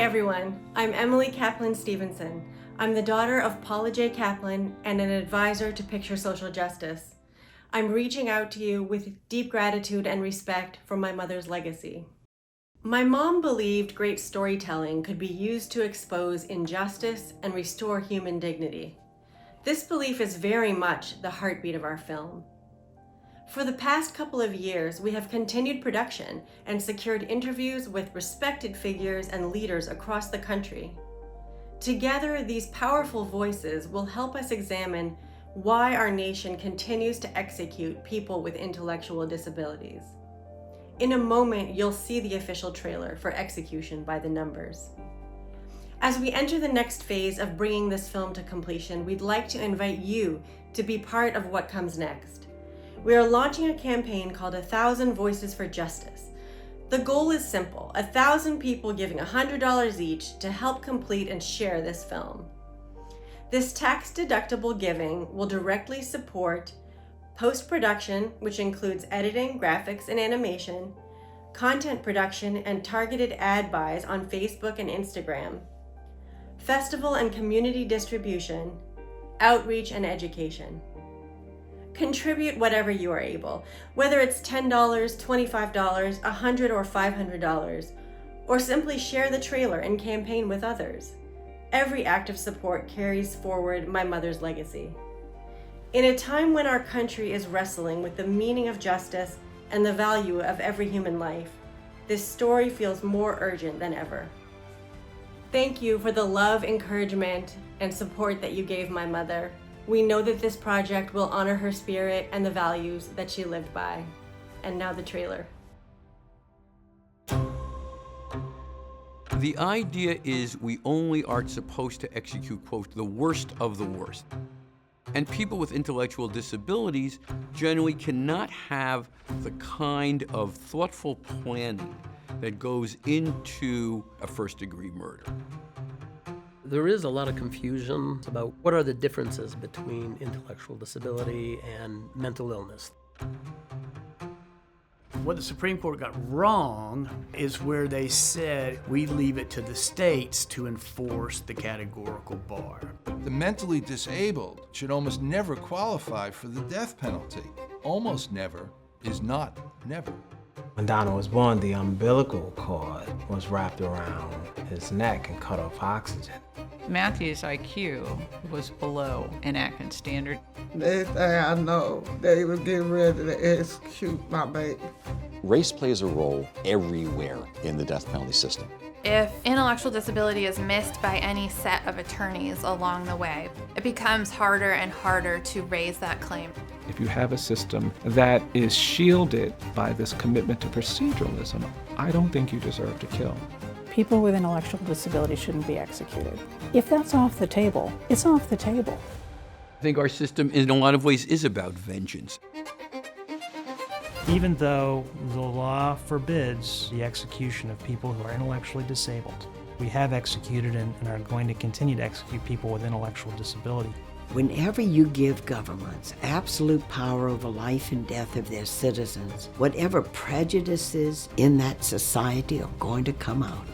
everyone, I'm Emily Kaplan Stevenson. I'm the daughter of Paula J. Kaplan and an advisor to Picture Social Justice. I'm reaching out to you with deep gratitude and respect for my mother's legacy. My mom believed great storytelling could be used to expose injustice and restore human dignity. This belief is very much the heartbeat of our film. For the past couple of years, we have continued production and secured interviews with respected figures and leaders across the country. Together, these powerful voices will help us examine why our nation continues to execute people with intellectual disabilities. In a moment, you'll see the official trailer for Execution by the Numbers. As we enter the next phase of bringing this film to completion, we'd like to invite you to be part of what comes next. We are launching a campaign called 1,000 Voices for Justice. The goal is simple, 1,000 people giving $100 each to help complete and share this film. This tax-deductible giving will directly support post-production, which includes editing, graphics, and animation, content production, and targeted ad buys on Facebook and Instagram, festival and community distribution, outreach, and education. Contribute whatever you are able, whether it's $10, $25, $100, or $500, or simply share the trailer and campaign with others. Every act of support carries forward my mother's legacy. In a time when our country is wrestling with the meaning of justice and the value of every human life, this story feels more urgent than ever. Thank you for the love, encouragement, and support that you gave my mother. We know that this project will honor her spirit and the values that she lived by. And now the trailer. The idea is we only are supposed to execute, quote, the worst of the worst. And people with intellectual disabilities generally cannot have the kind of thoughtful planning that goes into a first-degree murder. There is a lot of confusion about what are the differences between intellectual disability and mental illness. What the Supreme Court got wrong is where they said we leave it to the states to enforce the categorical bar. The mentally disabled should almost never qualify for the death penalty. Almost never is not never. When Donald was born, the umbilical cord was wrapped around his neck and cut off oxygen. Matthew's IQ was below an Atkins standard. Next thing I know, they was getting ready to execute my baby. Race plays a role everywhere in the death penalty system. If intellectual disability is missed by any set of attorneys along the way, it becomes harder and harder to raise that claim. If you have a system that is shielded by this commitment to proceduralism, I don't think you deserve to kill. People with intellectual disability shouldn't be executed. If that's off the table, it's off the table. I think our system, in a lot of ways, is about vengeance. Even though the law forbids the execution of people who are intellectually disabled, we have executed and are going to continue to execute people with intellectual disability. Whenever you give governments absolute power over life and death of their citizens, whatever prejudices in that society are going to come out.